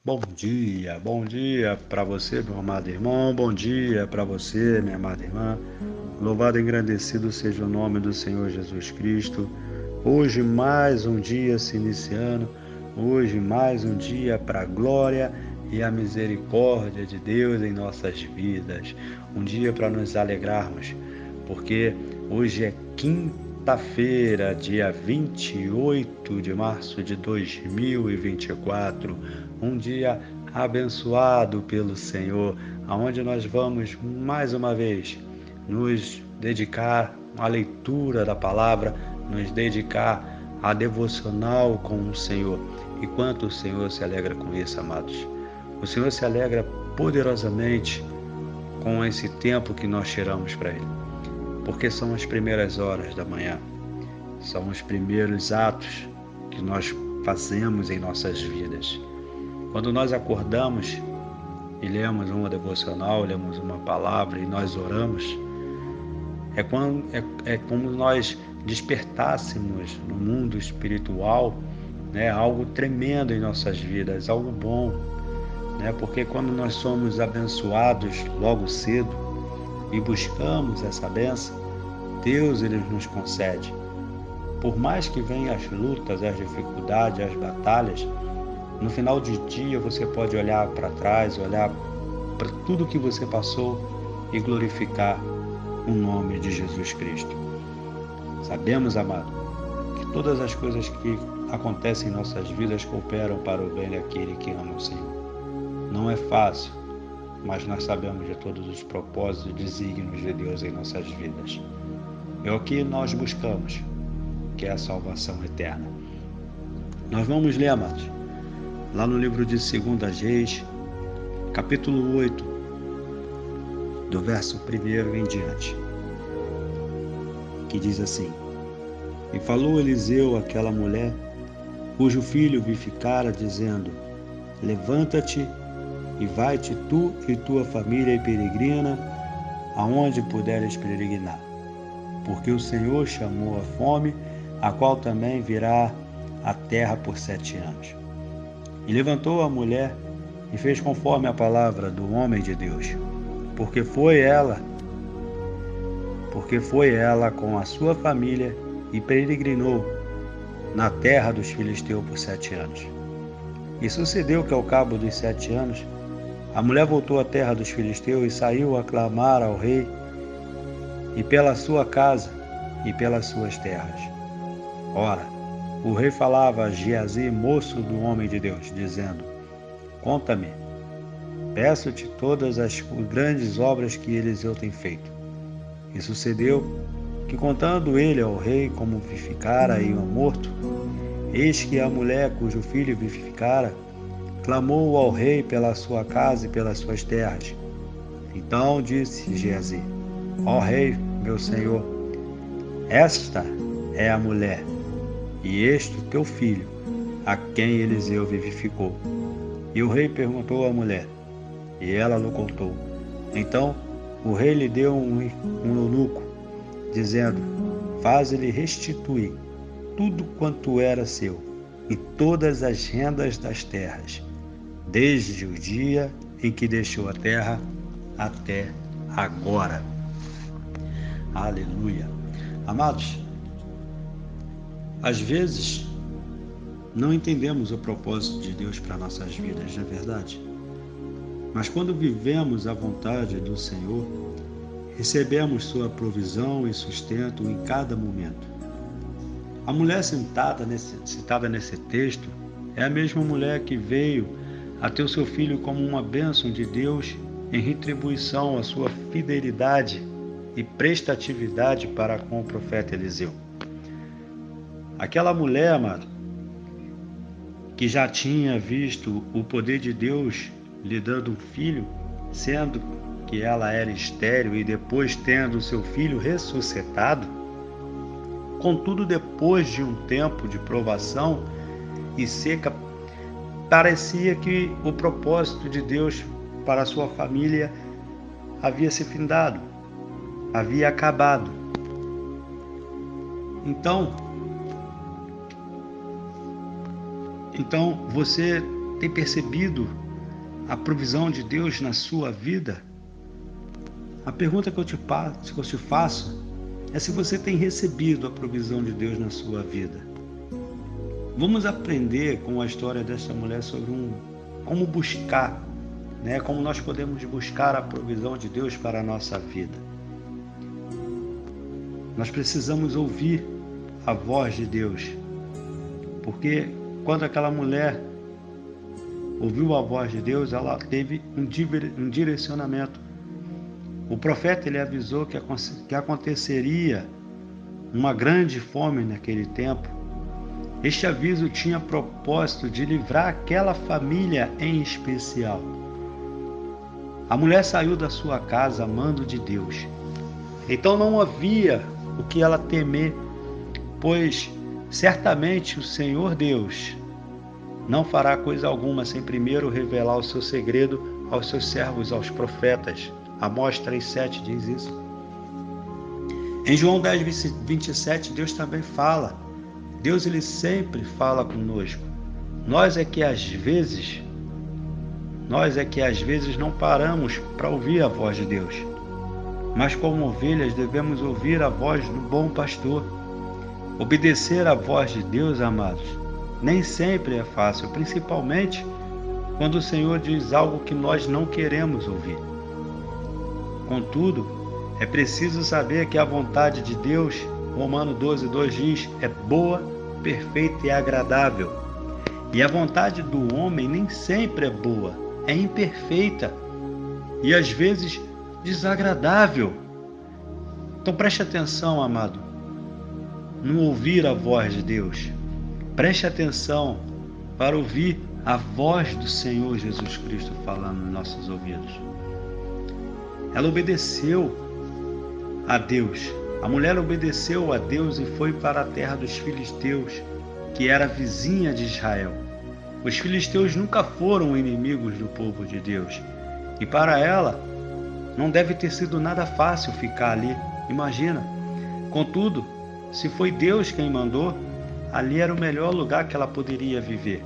Bom dia para você, meu amado irmão, bom dia para você, minha amada irmã. Louvado e engrandecido seja o nome do Senhor Jesus Cristo. Hoje mais um dia se iniciando, hoje mais um dia para a glória e a misericórdia de Deus em nossas vidas. Um dia para nos alegrarmos, porque hoje é quinta-feira, dia 28 de março de 2024, um dia abençoado pelo Senhor, aonde nós vamos mais uma vez nos dedicar à leitura da palavra, nos dedicar a devocional com o Senhor. E quanto o Senhor se alegra com isso, amados. O Senhor se alegra poderosamente com esse tempo que nós tiramos para Ele, porque são as primeiras horas da manhã, são os primeiros atos que nós fazemos em nossas vidas. Quando nós acordamos e lemos uma devocional, lemos uma palavra e nós oramos, é como nós despertássemos no mundo espiritual, né, algo tremendo em nossas vidas, algo bom, né, porque quando nós somos abençoados logo cedo e buscamos essa bênção, Deus ele nos concede. Por mais que venham as lutas, as dificuldades, as batalhas, no final do dia você pode olhar para trás, olhar para tudo que você passou e glorificar o nome de Jesus Cristo. Sabemos, amado, que todas as coisas que acontecem em nossas vidas cooperam para o bem daquele que ama o Senhor. Não é fácil, mas nós sabemos de todos os propósitos e desígnios de Deus em nossas vidas. É o que nós buscamos, que é a salvação eterna. Nós vamos ler, amados, lá no livro de 2 Reis, capítulo 8, do verso 1 em diante, que diz assim: E falou Eliseu àquela mulher, cujo filho vivificara, dizendo: Levanta-te e vai-te tu e tua família e peregrina, aonde puderes peregrinar, porque o Senhor chamou a fome, a qual também virá à terra por 7 anos. E levantou a mulher e fez conforme a palavra do homem de Deus, porque foi ela com a sua família e peregrinou na terra dos filisteus por 7 anos. E sucedeu que ao cabo dos 7 anos, a mulher voltou à terra dos filisteus e saiu a clamar ao rei e pela sua casa e pelas suas terras. Ora, o rei falava a Geazi, moço do homem de Deus, dizendo: Conta-me, peço-te todas as grandes obras que Eliseu tem feito. E sucedeu que, contando ele ao rei como vivificara e o morto, eis que a mulher cujo filho vivificara clamou ao rei pela sua casa e pelas suas terras. Então disse Geazi: Ó rei, meu senhor, esta é a mulher, e este o teu filho, a quem Eliseu vivificou. E o rei perguntou à mulher, e ela lhe contou. Então o rei lhe deu um eunuco, dizendo: Faze-lhe restituir tudo quanto era seu, e todas as rendas das terras, desde o dia em que deixou a terra até agora. Aleluia. Amados, às vezes não entendemos o propósito de Deus para nossas vidas, não é verdade? Mas quando vivemos a vontade do Senhor, recebemos sua provisão e sustento em cada momento. A mulher citada nesse texto é a mesma mulher que veio a ter o seu filho como uma bênção de Deus em retribuição à sua fidelidade e prestatividade para com o profeta Eliseu. Aquela mulher, amado, que já tinha visto o poder de Deus lhe dando um filho, sendo que ela era estéril e depois tendo seu filho ressuscitado, contudo, depois de um tempo de provação e seca, parecia que o propósito de Deus para a sua família havia se findado, havia acabado. Então você tem percebido a provisão de Deus na sua vida? A pergunta que eu te faço é se você tem recebido a provisão de Deus na sua vida. Vamos aprender com a história dessa mulher sobre como buscar, como nós podemos buscar a provisão de Deus para a nossa vida. Nós precisamos ouvir a voz de Deus, porque quando aquela mulher ouviu a voz de Deus, ela teve um direcionamento. O profeta ele avisou que aconteceria uma grande fome naquele tempo. Este aviso tinha propósito de livrar aquela família em especial. A mulher saiu da sua casa amando de Deus. Então não havia o que ela temer, pois certamente o Senhor Deus não fará coisa alguma sem primeiro revelar o seu segredo aos seus servos, aos profetas. Amós 3,7 diz isso. Em João 10:27, Deus também fala. Deus ele sempre fala conosco. Nós é que às vezes não paramos para ouvir a voz de Deus. Mas como ovelhas devemos ouvir a voz do bom pastor. Obedecer à voz de Deus, amados, nem sempre é fácil, principalmente quando o Senhor diz algo que nós não queremos ouvir. Contudo, é preciso saber que a vontade de Deus, Romanos 12:2 diz, é boa, perfeita e agradável. E a vontade do homem nem sempre é boa, é imperfeita e às vezes desagradável. Então preste atenção, amado, no ouvir a voz de Deus. Preste atenção para ouvir a voz do Senhor Jesus Cristo falando nos nossos ouvidos. Ela obedeceu a Deus. A mulher obedeceu a Deus e foi para a terra dos filisteus, que era vizinha de Israel. Os filisteus nunca foram inimigos do povo de Deus. E para ela, não deve ter sido nada fácil ficar ali. Imagina. Contudo, se foi Deus quem mandou, ali era o melhor lugar que ela poderia viver.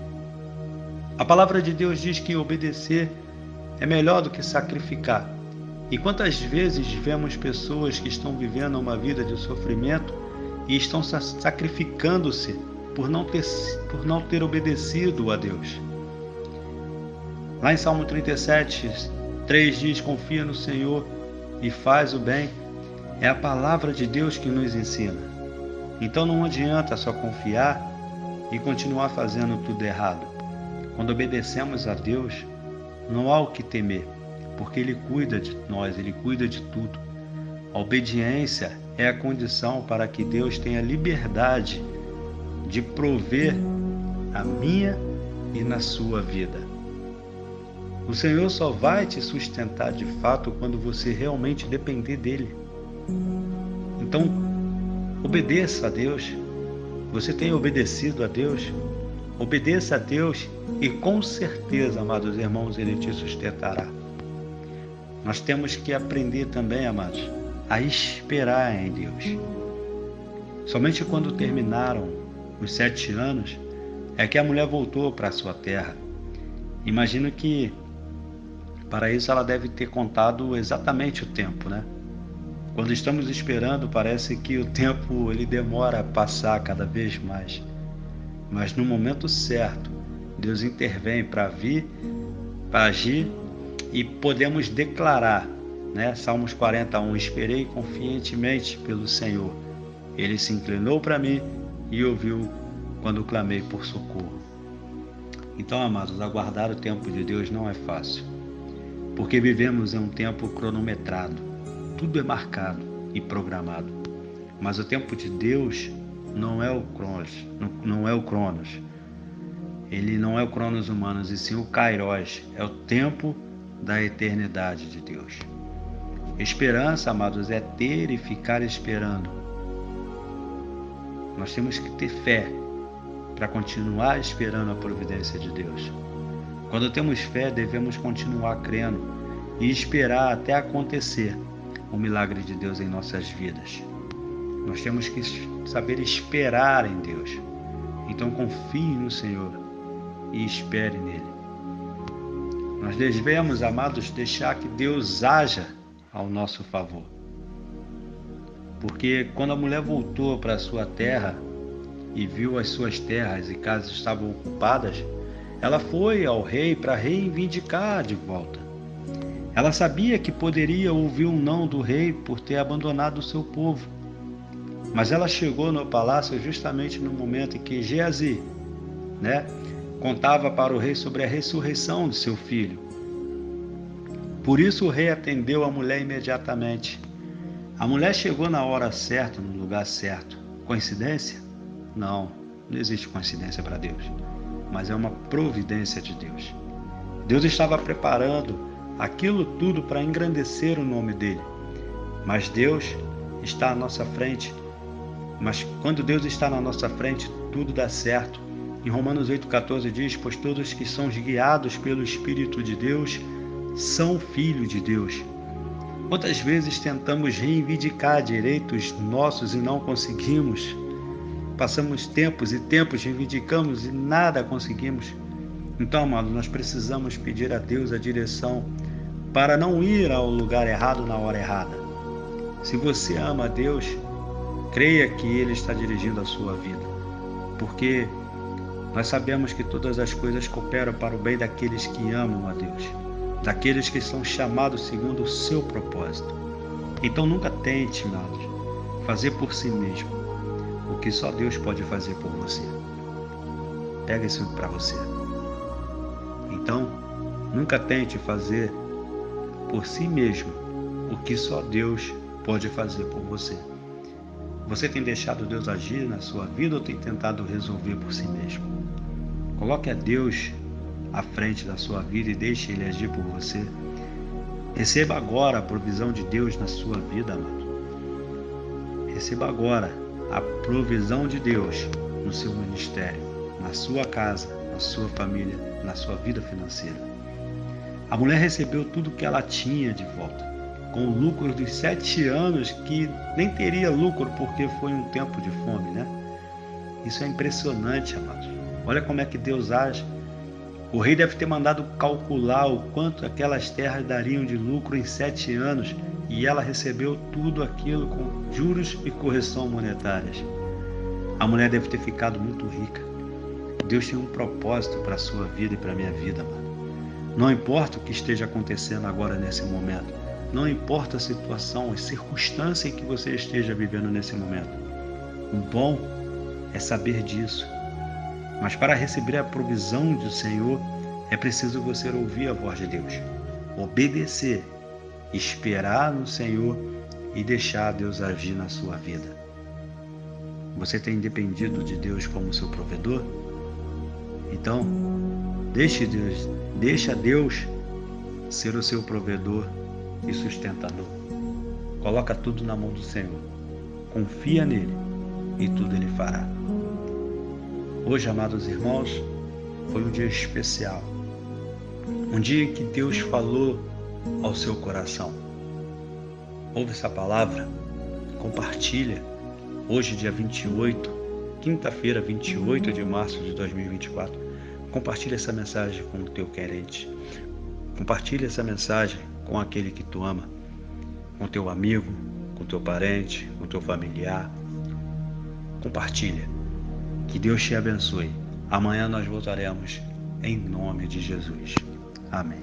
A palavra de Deus diz que obedecer é melhor do que sacrificar. E quantas vezes vemos pessoas que estão vivendo uma vida de sofrimento e estão sacrificando-se por não ter obedecido a Deus. Lá em Salmo 37:3 diz, confia no Senhor e faz o bem. É a palavra de Deus que nos ensina. Então não adianta só confiar e continuar fazendo tudo errado. Quando obedecemos a Deus, não há o que temer, porque Ele cuida de nós, Ele cuida de tudo. A obediência é a condição para que Deus tenha liberdade de prover a minha e na sua vida. O Senhor só vai te sustentar de fato quando você realmente depender dEle. Então, obedeça a Deus. Você tem obedecido a Deus? Obedeça a Deus e com certeza, amados irmãos, Ele te sustentará. Nós temos que aprender também, amados, a esperar em Deus. Somente quando terminaram os 7 anos é que a mulher voltou para a sua terra. Imagino que para isso ela deve ter contado exatamente o tempo, né? Quando estamos esperando, parece que o tempo ele demora a passar cada vez mais. Mas no momento certo, Deus intervém para agir e podemos declarar, né? Salmos 41, esperei confiantemente pelo Senhor. Ele se inclinou para mim e ouviu quando clamei por socorro. Então, amados, aguardar o tempo de Deus não é fácil, porque vivemos em um tempo cronometrado. Tudo é marcado e programado. Mas o tempo de Deus não é o Cronos, Ele não é o Cronos humano, e sim o Kairos, é o tempo da eternidade de Deus. Esperança, amados, é ter e ficar esperando. Nós temos que ter fé para continuar esperando a providência de Deus. Quando temos fé, devemos continuar crendo e esperar até acontecer o milagre de Deus em nossas vidas. Nós temos que saber esperar em Deus. Então confie no Senhor e espere nele. Nós devemos, amados, deixar que Deus haja ao nosso favor. Porque quando a mulher voltou para a sua terra e viu as suas terras e casas estavam ocupadas, ela foi ao rei para reivindicar de volta. Ela sabia que poderia ouvir um não do rei por ter abandonado o seu povo. Mas ela chegou no palácio justamente no momento em que Geazi, contava para o rei sobre a ressurreição de seu filho. Por isso o rei atendeu a mulher imediatamente. A mulher chegou na hora certa, no lugar certo. Coincidência? Não existe coincidência para Deus, mas é uma providência de Deus. Deus estava preparando aquilo tudo para engrandecer o nome dele. Mas Deus está à nossa frente. Mas quando Deus está na nossa frente, tudo dá certo. Em Romanos 8,14 diz: pois todos que são guiados pelo Espírito de Deus são filhos de Deus. Quantas vezes tentamos reivindicar direitos nossos e não conseguimos? Passamos tempos e tempos, reivindicamos e nada conseguimos. Então, amado, nós precisamos pedir a Deus a direção para não ir ao lugar errado na hora errada. Se você ama a Deus, creia que Ele está dirigindo a sua vida, porque nós sabemos que todas as coisas cooperam para o bem daqueles que amam a Deus, daqueles que são chamados segundo o seu propósito. Então nunca tente, amados, fazer por si mesmo o que só Deus pode fazer por você. Pega isso para você. Então, nunca tente fazer por si mesmo o que só Deus pode fazer por você. Você tem deixado Deus agir na sua vida ou tem tentado resolver por si mesmo? Coloque a Deus à frente da sua vida e deixe Ele agir por você. Receba agora a provisão de Deus na sua vida, amado. Receba agora a provisão de Deus no seu ministério, na sua casa, na sua família, na sua vida financeira. A mulher recebeu tudo que ela tinha de volta, com o lucro dos 7 anos, que nem teria lucro porque foi um tempo de fome, Isso é impressionante, amados. Olha como é que Deus age. O rei deve ter mandado calcular o quanto aquelas terras dariam de lucro em 7 anos, e ela recebeu tudo aquilo com juros e correção monetárias. A mulher deve ter ficado muito rica. Deus tem um propósito para a sua vida e para a minha vida, amado. Não importa o que esteja acontecendo agora nesse momento, não importa a situação, a circunstância em que você esteja vivendo nesse momento. O bom é saber disso. Mas para receber a provisão do Senhor, é preciso você ouvir a voz de Deus, obedecer, esperar no Senhor e deixar Deus agir na sua vida. Você tem dependido de Deus como seu provedor? Então, deixa Deus ser o seu provedor e sustentador. Coloca tudo na mão do Senhor. Confia nele e tudo ele fará. Hoje, amados irmãos, foi um dia especial. Um dia em que Deus falou ao seu coração. Ouve essa palavra, compartilha. Hoje, dia 28, quinta-feira, 28 de março de 2024. Compartilha essa mensagem com o teu querente. Compartilha essa mensagem com aquele que tu ama, com teu amigo, com teu parente, com teu familiar. Compartilha. Que Deus te abençoe. Amanhã nós voltaremos em nome de Jesus. Amém.